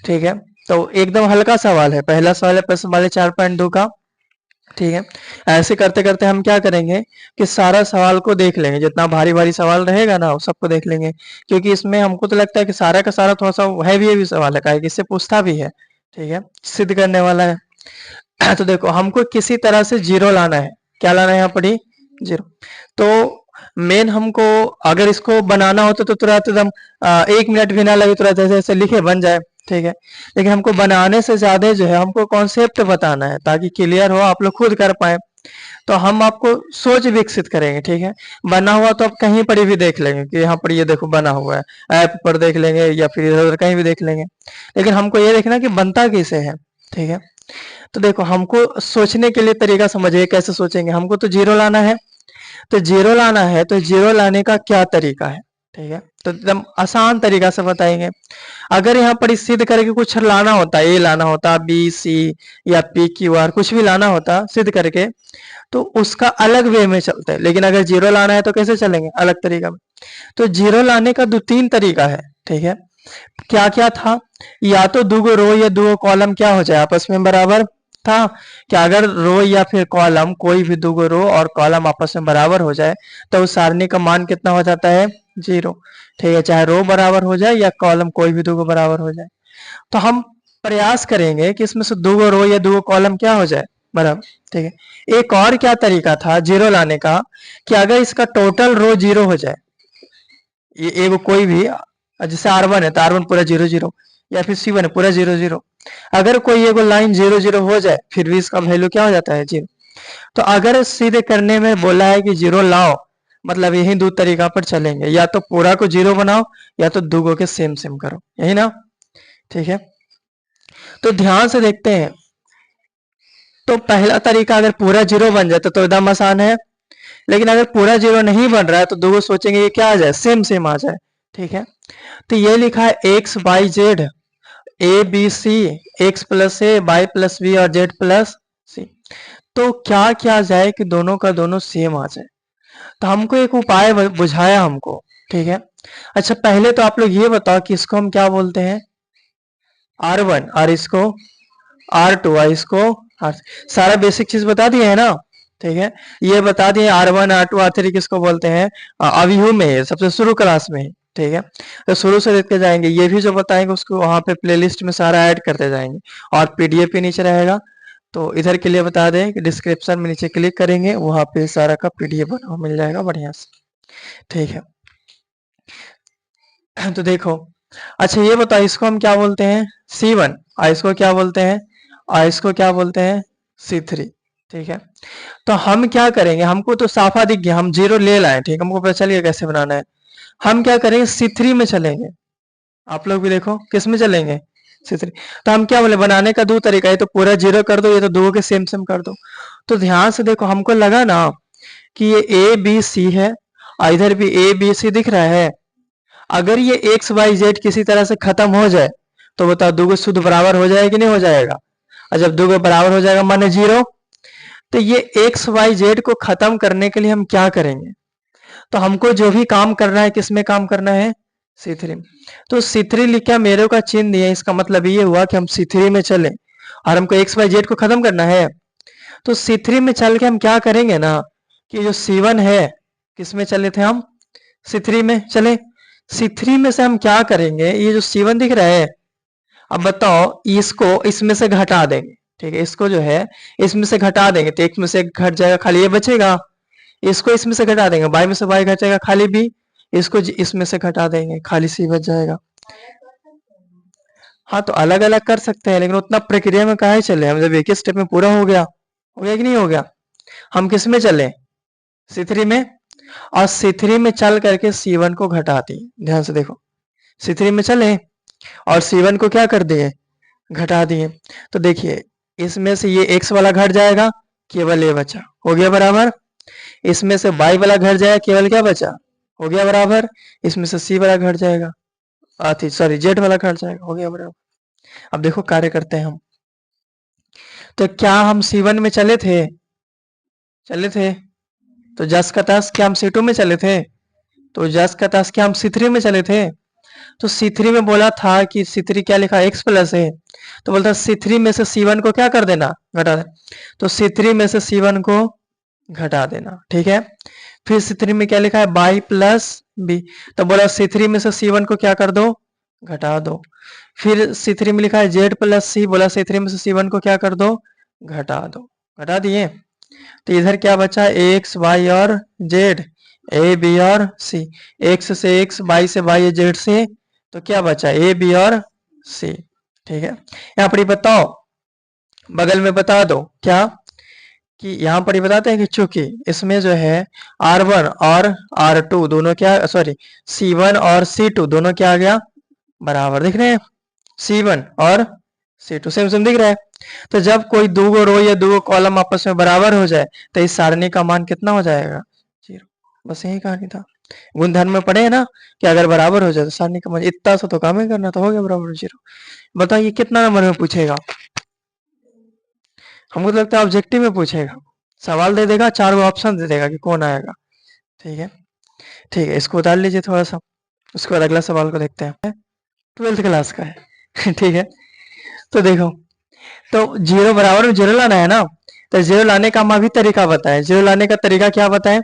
ठीक है, तो एकदम हल्का सवाल है, पहला सवाल है प्रश्न वाले 4.2 का। ठीक है, ऐसे करते करते हम क्या करेंगे कि सारा सवाल को देख लेंगे, जितना भारी भारी सवाल रहेगा ना वो सबको देख लेंगे, क्योंकि इसमें हमको तो लगता है कि सारा का सारा थोड़ा सा हैवी सवाल है, काहे कि इससे पूछता भी है। ठीक है, सिद्ध करने वाला है। तो देखो हमको किसी तरह से जीरो लाना है, क्या लाना है यहाँ पर ही? जीरो। तो मेन हमको अगर इसको बनाना होता तो तुरंत एकदम 1 मिनट भी ना लगे, तुरंत ऐसे ऐसे लिखे बन जाए। ठीक है, लेकिन हमको बनाने से ज्यादा जो है हमको कॉन्सेप्ट बताना है ताकि क्लियर हो, आप लोग खुद कर पाए। तो हम आपको सोच विकसित करेंगे। ठीक है, बना हुआ तो आप कहीं पर भी देख लेंगे कि यहाँ पर ये देखो बना हुआ है, ऐप पर देख लेंगे या फिर इधर उधर कहीं भी देख लेंगे, लेकिन हमको ये देखना कि बनता कैसे है। ठीक है, तो देखो हमको सोचने के लिए तरीका समझिए, कैसे सोचेंगे। हमको तो जीरो लाना है, तो जीरो लाना है तो जीरो लाने का क्या तरीका है? ठीक है, तो एकदम आसान तरीका से बताएंगे। अगर यहाँ पर सिद्ध करके कुछ लाना होता, ए लाना होता, बी सी या पी क्यू आर कुछ भी लाना होता सिद्ध करके, तो उसका अलग वे में चलते हैं, लेकिन अगर जीरो लाना है तो कैसे चलेंगे? अलग तरीका में। तो जीरो लाने का दो तीन तरीका है। ठीक है, क्या क्या था? या तो दो रो या दो कॉलम क्या हो जाए आपस में बराबर था, कि अगर रो या फिर कॉलम, कोई भी दो रो और कॉलम आपस में बराबर हो जाए तो उस सारणी का मान कितना हो जाता है? जीरो। ठीक है, चाहे रो बराबर हो जाए या कॉलम कोई भी दो बराबर हो जाए। तो हम प्रयास करेंगे कि इसमें से दो रो या दो कॉलम क्या हो जाए? बराबर। ठीक है, एक और क्या तरीका था जीरो लाने का, कि अगर इसका टोटल रो जीरो हो जाए, ये एगो कोई भी, जैसे R1 है तो R1 पूरा जीरो जीरो, या फिर C1 है पूरा जीरो जीरो, अगर कोई एगो लाइन जीरो जीरो हो जाए फिर भी इसका वैल्यू क्या हो जाता है? जीरो। तो अगर सीधे करने में बोला है कि जीरो लाओ, मतलब यही दो तरीका पर चलेंगे, या तो पूरा को जीरो बनाओ या तो दुगो के सेम सेम करो, यही ना? ठीक है, तो ध्यान से देखते हैं। तो पहला तरीका अगर पूरा जीरो बन जाए तो एकदम आसान है, लेकिन अगर पूरा जीरो नहीं बन रहा है तो दो सोचेंगे ये क्या आ जाए? सेम सेम आ जाए। ठीक है, तो ये लिखा है X Y Z, A B C, X plus A, Y plus B और जेड प्लस सी। तो क्या क्या जाए कि दोनों का दोनों सेम आ जाए? तो हमको एक उपाय बुझाया हमको। ठीक है, अच्छा पहले तो आप लोग ये बताओ कि इसको हम क्या बोलते हैं? R1, और इसको R2, और इसको R, सारा बेसिक चीज बता दिए है ना? ठीक है, ये बता दिए R1 R2 R3 किसको बोलते हैं, अवयु में सबसे शुरू क्लास में। ठीक है, तो शुरू से देखते जाएंगे, ये भी जो बताएंगे उसको वहां पे प्लेलिस्ट में सारा ऐड करते जाएंगे, और पीडीएफ भी नीचे रहेगा। तो इधर के लिए बता दें कि डिस्क्रिप्शन में नीचे क्लिक करेंगे, वहां पे सारा का पीडीएफ बना हुआ मिल जाएगा बढ़िया से। ठीक है, तो देखो, अच्छा ये बताओ इसको हम क्या बोलते हैं? C1, और इसको क्या बोलते हैं? और इसको क्या बोलते हैं? C3। ठीक है, तो हम क्या करेंगे, हमको तो साफा दिख गया, हम जीरो ले लाए। ठीक, हमको पता चल गया कैसे बनाना है। हम क्या करेंगे? C3 में चलेंगे। आप लोग भी देखो किस में चलेंगे? C3। तो हम क्या बोले, बनाने का दो तरीका है, तो पूरा जीरो कर दो, ये तो दो के सेम सेम कर दो। तो ध्यान से देखो, हमको लगा ना कि ये ए बी सी है, और इधर भी ए बी सी दिख रहा है। अगर ये एक्स वाई जेड किसी तरह से खत्म हो जाए तो बताओ दो शुद्ध बराबर हो जाएगा कि नहीं हो जाएगा? और जब दो बराबर हो जाएगा माने जीरो, तो ये एक्स वाई जेड को खत्म करने के लिए हम क्या करेंगे? तो हमको जो भी काम करना है किसमें काम करना है? C3। तो C3 लिखा, मेरे का चिन्ह दिया, इसका मतलब ये हुआ कि हम C3 में चले, और हमको एक्स वाई जेड को खत्म करना है। तो C3 में चल के हम क्या करेंगे ना, कि जो C1 है, किस में चले थे हम? C3 में चले। C3 में से हम क्या करेंगे, ये जो C1 दिख रहा है, अब बताओ इसको इसमें से घटा देंगे। ठीक है, इसको जो है इसमें से घटा देंगे, तो एक में से घट जाएगा, खाली ये बचेगा। इसको इसमें से घटा देंगे, बाई में से बाई घटेगा, खाली बी। इसको इसमें से घटा देंगे, खाली सी बच जाएगा। हाँ, तो अलग अलग कर सकते हैं, लेकिन उतना प्रक्रिया में काहे चले, हम जब एक ही स्टेप में पूरा हो गया कि नहीं हो गया? हम किस में चले? C3 में। और C3 में चल करके C1 को घटा दिए, ध्यान से देखो, C3 में चले और C1 को क्या कर दिए? घटा दिए। तो देखिए, इसमें से ये x वाला घट जाएगा, केवल ये बचा, हो गया बराबर। इसमें से y वाला घट जाएगा, केवल क्या बचा? हो गया बराबर। इसमें से c वाला घट जाएगा, सॉरी z वाला घट जाएगा, हो गया बराबर। अब देखो कार्य करते हैं हम। तो क्या हम C1 में चले थे? चले थे। तो जस का तस क्या हम C2 में चले थे? तो जस का तस क्या हम C3 में चले थे? तो C3 में बोला था कि C3 क्या लिखा, x प्लस है, तो बोलता है C3 में से C1 को क्या कर देना, घटा देना। तो C3 में से C1 को घटा देना, ठीक है। फिर C3 में क्या लिखा है, बाई प्लस बी, तो बोला C3 में से C1 को क्या कर दो, घटा दो। फिर C3 में लिखा है Z प्लस सी, बोला C3 में से C1 को क्या कर दो, घटा दो। घटा दिए, तो इधर क्या बचा, एक्स वाई और जेड, ए बी और सी, एक्स से एक्स, वाई से वाई, जेड से, तो क्या बचा, ए बी और सी, ठीक है। यहाँ पर बताओ, बगल में बता दो क्या, कि यहाँ पर बताते हैं कि चूंकि इसमें जो है R1 और R2 दोनों क्या, सॉरी C1 और C2 दोनों क्या आ गया, बराबर दिख रहे हैं, C1 और C2 सेम सेम दिख रहा है। तो जब कोई दो रो या दो कॉलम आपस में बराबर हो जाए तो इस सारणी का मान कितना हो जाएगा, 0। बस यही कहानी था। गुणधर्म में पढ़े है ना कि अगर बराबर हो जाए तो सारणी का मान, इतना सा तो काम ही करना, तो हो गया बराबर 0। बताइए कितना नंबर में पूछेगा, हमको तो लगता है ऑब्जेक्टिव में पूछेगा, सवाल दे देगा, 4 ऑप्शन दे देगा कि कौन आएगा, ठीक है। ठीक है, इसको उतार लीजिए थोड़ा सा, उसके बाद अगला सवाल को देखते हैं, 12th क्लास का है ठीक है। तो देखो, तो 0 बराबर में 0 लाना है ना, तो 0 लाने का हम अभी तरीका बताएं। 0 लाने का तरीका क्या बताएं,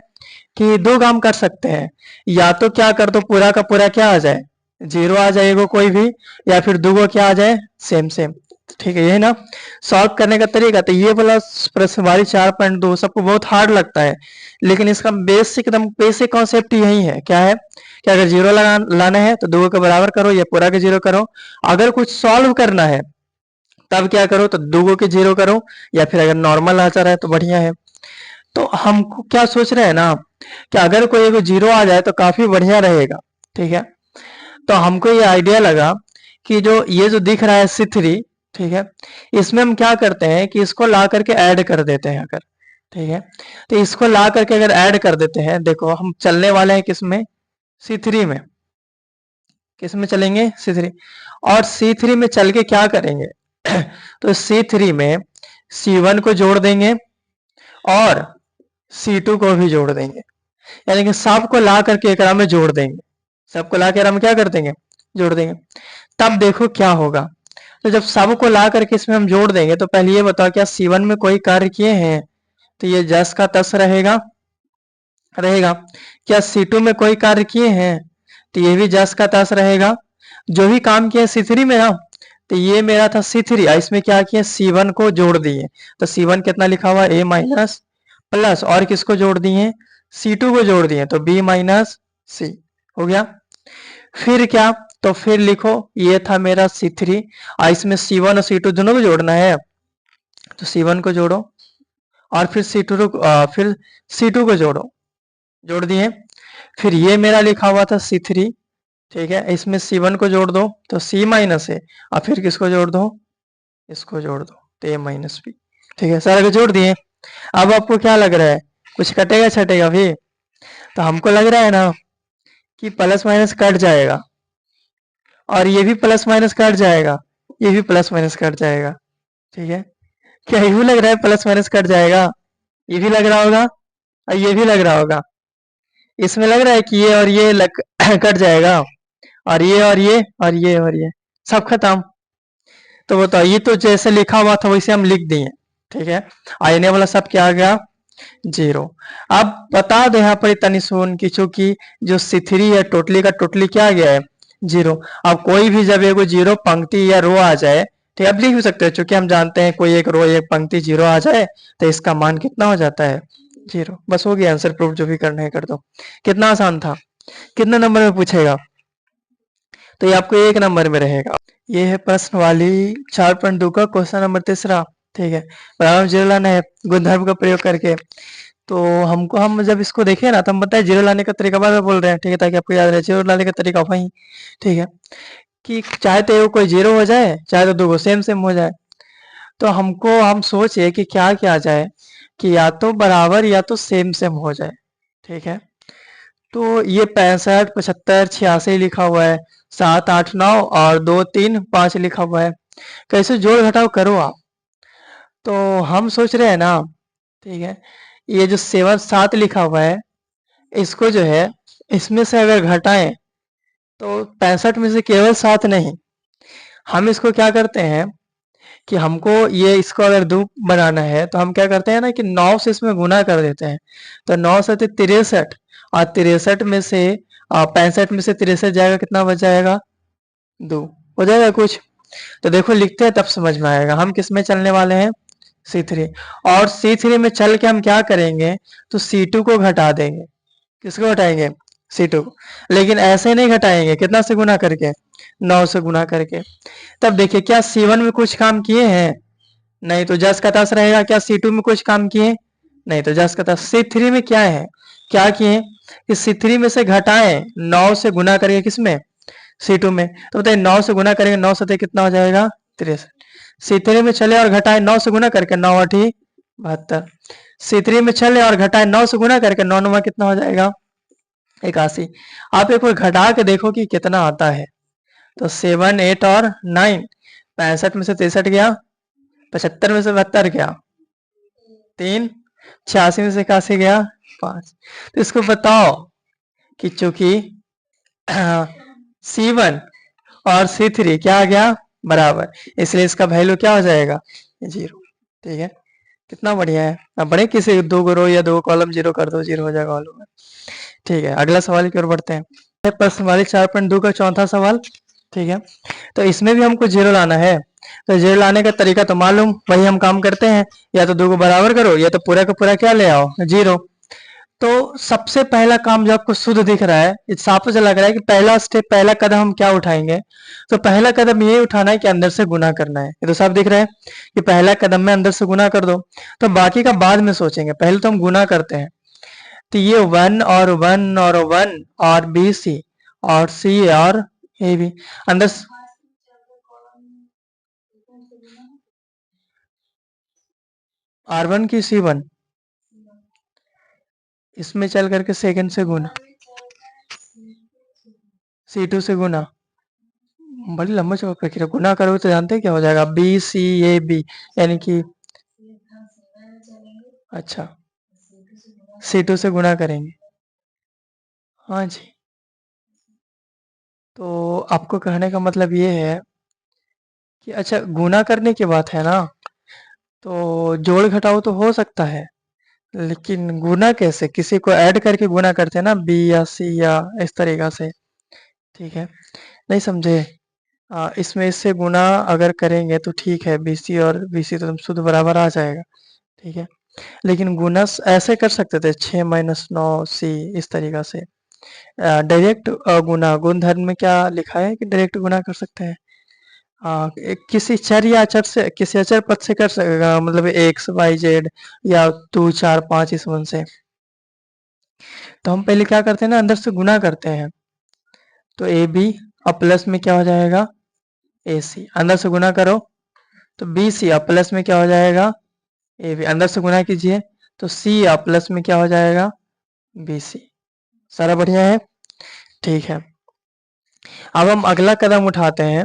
कि दो काम कर सकते हैं, या तो क्या कर दो, पूरा का पूरा क्या आ जाए, 0 आ जाएगा कोई भी, या फिर दो क्या आ जाए, सेम सेम, ठीक है। यही ना सॉल्व करने का तरीका। तो ये वाला प्रश्न वाली 4.2 सबको बहुत हार्ड लगता है, लेकिन इसका बेसिक एकदम बेसिक कॉन्सेप्ट यही है, क्या है कि अगर 0 लाना है तो दो के बराबर करो या पूरा के 0 करो। अगर कुछ सॉल्व करना है तब क्या करो, तो दो के 0 करो, या फिर अगर नॉर्मल आ जा रहा है तो बढ़िया है। तो हमको क्या सोच रहे हैं ना, कि अगर कोई एगो 0 आ जाए तो काफी बढ़िया रहेगा, ठीक है। तो हमको ये आइडिया लगा कि जो ये जो दिख रहा है C3, ठीक है, इसमें हम क्या करते हैं कि इसको ला करके ऐड कर देते हैं अगर, ठीक है। तो इसको ला करके अगर ऐड कर देते हैं, देखो हम चलने वाले हैं किसमें, C3 में, किसमें चलेंगे, C3। और C3 में चल के क्या करेंगे तो C3 में C1 को जोड़ देंगे और C2 को भी जोड़ देंगे, यानी कि सबको ला करके एक में जोड़ देंगे, सबको ला के में क्या कर देंगे, जोड़ देंगे। तब देखो क्या होगा, तो जब सबको ला करके इसमें हम जोड़ देंगे, तो पहले ये बताओ क्या C1 में कोई कार्य किए हैं, तो ये जस का तस रहेगा, रहेगा। क्या C2 में कोई कार्य किए हैं, तो ये भी जस का तस रहेगा। जो भी काम किया C3 में ना, तो ये मेरा था C3, इसमें क्या किया, C1 को जोड़ दिए, तो C1 कितना लिखा हुआ, A माइनस प्लस, और किसको जोड़ दिए, C2 को जोड़ दिए, तो B माइनस C हो गया। फिर क्या, तो फिर लिखो ये था मेरा C3, इसमें C1 और C2 दोनों को जोड़ना है, तो C1 को जोड़ो और फिर फिर C2 को जोड़ो, जोड़ दिए। फिर ये मेरा लिखा हुआ था C3, ठीक है, इसमें C1 को जोड़ दो तो C माइनस है, और फिर किसको जोड़ दो, इसको जोड़ दो तो A माइनस बी, ठीक है, सारे को जोड़ दिए। अब आपको क्या लग रहा है, कुछ कटेगा छटेगा भी, तो हमको लग रहा है ना कि प्लस माइनस कट जाएगा, और ये भी प्लस माइनस कट जाएगा, ये भी प्लस माइनस कट जाएगा, ठीक है। क्या ये भी लग रहा है प्लस माइनस कट जाएगा, ये भी लग रहा होगा और ये भी लग रहा होगा। इसमें लग रहा है कि ये और ये कट जाएगा, और ये और ये और ये और ये सब खत्म। तो बताओ, ये तो जैसे लिखा हुआ था वैसे हम लिख दिए, ठीक है। आईने वाला सब क्या आ गया, 0। अब बता दो यहाँ पर इतनी सुन की, चूंकि जो C3 है टोटली का टोटली क्या आ गया है, 0। अब कोई भी जब एगो 0 पंक्ति या रो आ जाए, ठीक है, अब लिख भी सकते हैं, चूंकि हम जानते हैं कोई एक रो एक पंक्ति 0 आ जाए तो इसका मान कितना हो जाता है, 0। बस हो गया आंसर प्रूफ, जो भी करना है कर दो। कितना आसान था, कितने नंबर में पूछेगा, तो ये आपको 1 नंबर में रहेगा। ये है प्रश्न वाली 4.2 का क्वेश्चन नंबर 3, ठीक है। परिणाम 0 लाना है गुणधर्म का प्रयोग करके। तो हम जब इसको देखे ना, तो हम बताए 0 लाने का तरीका बार बार बोल रहे हैं, ठीक है, ताकि आपको याद रहे 0 लाने का तरीका वही, ठीक है, कि चाहे तो कोई 0 हो जाए, चाहे तो दो सेम सेम हो जाए। तो हम सोचे कि क्या किया जाए, कि या तो बराबर या तो सेम सेम हो जाए, ठीक है। तो ये 65 75 86 लिखा हुआ है, 7 8 9 और 2 3 5 लिखा हुआ है, कैसे जोड़ घटाव करो आप। तो हम सोच रहे हैं ना, ठीक है, ये जो 7 7 लिखा हुआ है, इसको जो है इसमें से अगर घटाएं तो 65 में से केवल 7 नहीं, हम इसको क्या करते हैं कि हमको ये इसको अगर दो बनाना है तो हम क्या करते हैं ना कि 9 से इसमें गुना कर देते हैं। तो 9 से 63 और 63 में से 65 में से 63 जाएगा, कितना बच जाएगा? 2 हो जाएगा कुछ। तो देखो लिखते हैं तब समझ में आएगा। हम किस में चलने वाले हैं? C3। और C3 में चल के हम क्या करेंगे? तो C2 को घटा देंगे। किसको घटाएंगे? C2 को। लेकिन ऐसे नहीं घटाएंगे, कितना से गुना करके? 9 से गुना करके। तब देखिए क्या C1 में कुछ काम किए हैं? नहीं। तो जस का तस रहेगा। क्या C2 में कुछ काम किए? नहीं। तो जस का तस। C3 में क्या है? क्या किए कि C3 में से घटाएं 9 से गुना करके, किसमें? C2 में। तो बताइए 9 से गुना करेंगे, 9 से कितना हो जाएगा? 63। C3 में चले और घटाए 9 से गुना करके, 9 8 72। C3 में चले और घटाए 9 से गुना करके, 9 9 कितना हो जाएगा? 81। आप एक बार घटा के देखो कि कितना आता है। तो 7 8 और 9, 65 में से 63 गया, 75 में से 72 गया, 3, 86 में से 81 गया, 5। तो इसको बताओ कि चूंकि C1 और C3 क्या आ गया? बराबर, इसलिए इसका वैल्यू क्या हो जाएगा? 0। ठीक है, कितना बढ़िया है। अब बड़े किसी दो रो या दो कॉलम जीरो कर दो, 0 हो जाएगा ऑल ओवर। ठीक है, अगला सवाल की ओर बढ़ते हैं। प्रश्न वाली 4.2 का चौथा सवाल। ठीक है, तो इसमें भी हमको 0 लाना है। तो 0 लाने का तरीका तो मालूम, वही हम काम करते हैं। या तो 2 को बराबर करो, या तो पूरा का पूरा क्या ले आओ? 0। तो सबसे पहला काम जो आपको शुद्ध दिख रहा है, इस साफ से लग रहा है कि पहला स्टेप, पहला कदम हम क्या उठाएंगे? तो पहला कदम ये उठाना है कि अंदर से गुना करना है। ये तो साफ दिख रहा है कि पहला कदम में अंदर से गुना कर दो। तो बाकी का बाद में सोचेंगे, पहले तो हम गुना करते हैं। तो ये 1 और 1 और 1 और BC और C और AB अंदर R1 की C1 इसमें चल करके सेकंड से गुना, C2 से गुना, बड़ी लंबा चौड़ा प्रक्रिया। गुना करोगे तो जानते हैं क्या हो जाएगा? BCAB, यानी कि अच्छा C2 से गुना करेंगे। हाँ जी, तो आपको कहने का मतलब ये है कि अच्छा गुना करने की बात है ना, तो जोड़ घटाव तो हो सकता है, लेकिन गुना कैसे? किसी को ऐड करके गुना करते हैं ना, B या C या इस तरीका से। ठीक है, नहीं समझे? इसमें इससे गुना अगर करेंगे तो ठीक है, BC और BC तो शुद्ध बराबर आ जाएगा। ठीक है, लेकिन गुना ऐसे कर सकते थे, 6 - 9 C, इस तरीका से। डायरेक्ट गुना, गुणधर्म में क्या लिखा है कि डायरेक्ट गुना कर सकते हैं? किसी चर या अचर से, किसी अचर पद से कर सकेगा, मतलब X Y Z या 2 4 5 इस वन से। तो हम पहले क्या करते हैं ना, अंदर से गुना करते हैं। तो AB और प्लस में क्या हो जाएगा? AC। अंदर से गुना करो तो BC और प्लस में क्या हो जाएगा? AB। अंदर से गुना कीजिए तो C और प्लस में क्या हो जाएगा? BC। सारा बढ़िया है। ठीक है, अब हम अगला कदम उठाते हैं।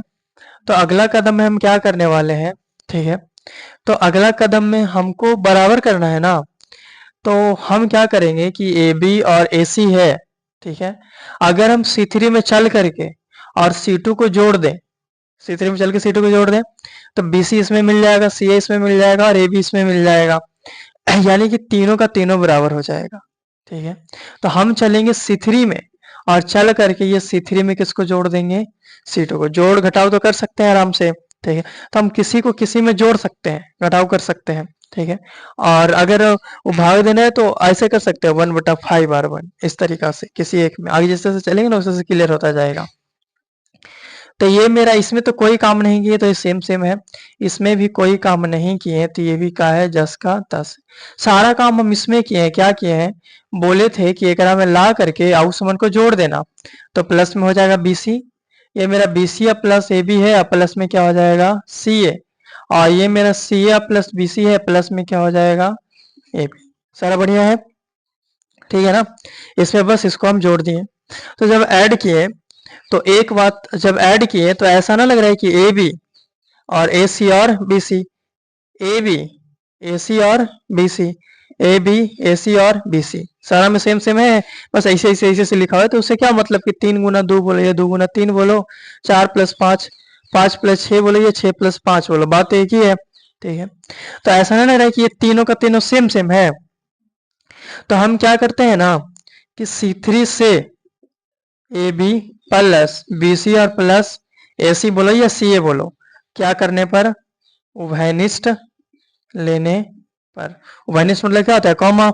तो अगला कदम में हम क्या करने वाले हैं? ठीक है, तो अगला कदम में हमको बराबर करना है ना। तो हम क्या करेंगे कि AB और AC है। ठीक है, अगर हम C3 में चल करके और C2 को जोड़ दें, C3 में चल के C2 को जोड़ दें, तो BC इसमें मिल जाएगा, CA इसमें मिल जाएगा और AB इसमें मिल जाएगा। यानी कि तीनों का तीनों बराबर हो जाएगा। ठीक है, तो हम चलेंगे C3 में और चल करके ये C3 में किसको जोड़ देंगे? C2 को। जोड़ घटाव तो कर सकते हैं आराम से। ठीक है, तो हम किसी को किसी में जोड़ सकते हैं, घटाव कर सकते हैं। ठीक है, और अगर वो भाग देना है तो ऐसे कर सकते हैं, 1/5 R1, इस तरीका से किसी एक में। आगे जैसे जैसे चलेंगे ना वैसे क्लियर होता जाएगा। तो ये मेरा, इसमें तो कोई काम नहीं किए, तो ये सेम सेम है। इसमें भी कोई काम नहीं किए, तो ये भी का है जस का तस। सारा काम हम इसमें किए हैं। क्या किए हैं? बोले थे कि एकरा में ला करके आउ समन को जोड़ देना, तो प्लस में हो जाएगा BC। ये मेरा BC प्लस AB है, प्लस में क्या हो जाएगा? CA। और ये मेरा CA प्लस BC है, प्लस में क्या हो जाएगा? AB। सारा बढ़िया है। ठीक है ना, इसमें बस इसको हम जोड़ दिए। तो जब ऐड किए तो एक बात, जब ऐड किए तो ऐसा ना लग रहा है कि AB और AC और BC, AB AC और BC, ए बी ए सी और बी सी सारा में सेम सेम है, बस ऐसे ऐसे ऐसे से लिखा हुआ है। तो उससे क्या मतलब कि 3 गुना 2 बोलो या 2 गुना 3 बोलो, 4+5, 5+6 बोलो या 6+5 बोलो, बात एक ही है। ठीक है, तो ऐसा ना रहे कि ये तीनों का तीनों सेम सेम है। तो हम क्या करते हैं ना कि C3 से A B plus B C और प्लस ए सी बोलो या सी ए बोलो, क्या करने पर, उभयनिष्ठ लेने पर। उभयनिष्ठ मतलब क्या होता है, कॉमा।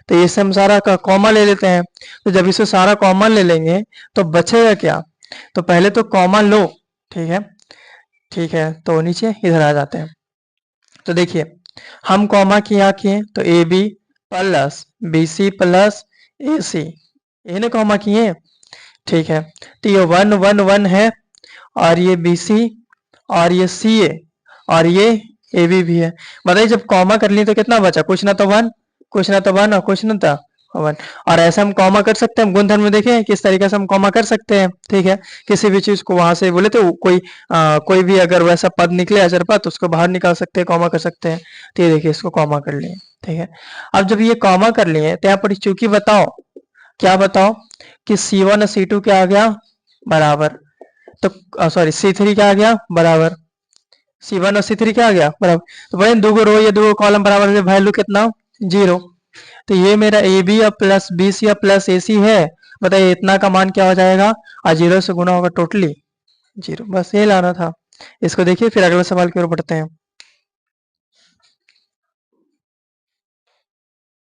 तो ये से हम सारा का कॉमा ले लेते हैं। तो जब इसे सारा कॉमा ले लेंगे तो बचेगा क्या, तो पहले तो कॉमा लो। ठीक है, ठीक है, तो नीचे इधर आ जाते हैं। तो देखिए हम कॉमा किया किए तो A B plus B C plus A C, इन्हें कॉमा किए। ठीक है, तो ये 1 1 1 है, और ये बी सी और ये सी ए और ये ए बी भी है। बताइए जब कॉमा कर लिए तो कितना बचा, कुछ ना तो 1, कुछ ना तो 1 और कुछ ना तो 1। और ऐसा हम कॉमा कर सकते हैं, हम गुणधर्म में देखें किस तरीके से हम कॉमा कर सकते हैं। ठीक है, किसी भी चीज को वहां से बोले तो कोई भी अगर वैसा पद निकले अचर पद तो उसको बाहर निकाल सकते हैं, कॉमा कर सकते हैं। तो ये देखिए इसको कॉमा कर लिए। ठीक है, अब जब ये कॉमा कर लिए तो यहाँ पर चूंकि बताओ, क्या बताओ कि C1 और C2 क्या आ गया बराबर, तो सॉरी C3 क्या आ गया बराबर, C1 और C3 क्या आ गया बराबर। तो भाई दो रो या दो कॉलम बराबर है, वैल्यू कितना 0। तो ये मेरा ए बी और प्लस बी सी और प्लस ए सी है। बताइए इतना का मान क्या हो जाएगा, और 0 से गुना होगा टोटली 0। बस ये लाना था। इसको देखिए फिर अगले सवाल की ओर बढ़ते हैं।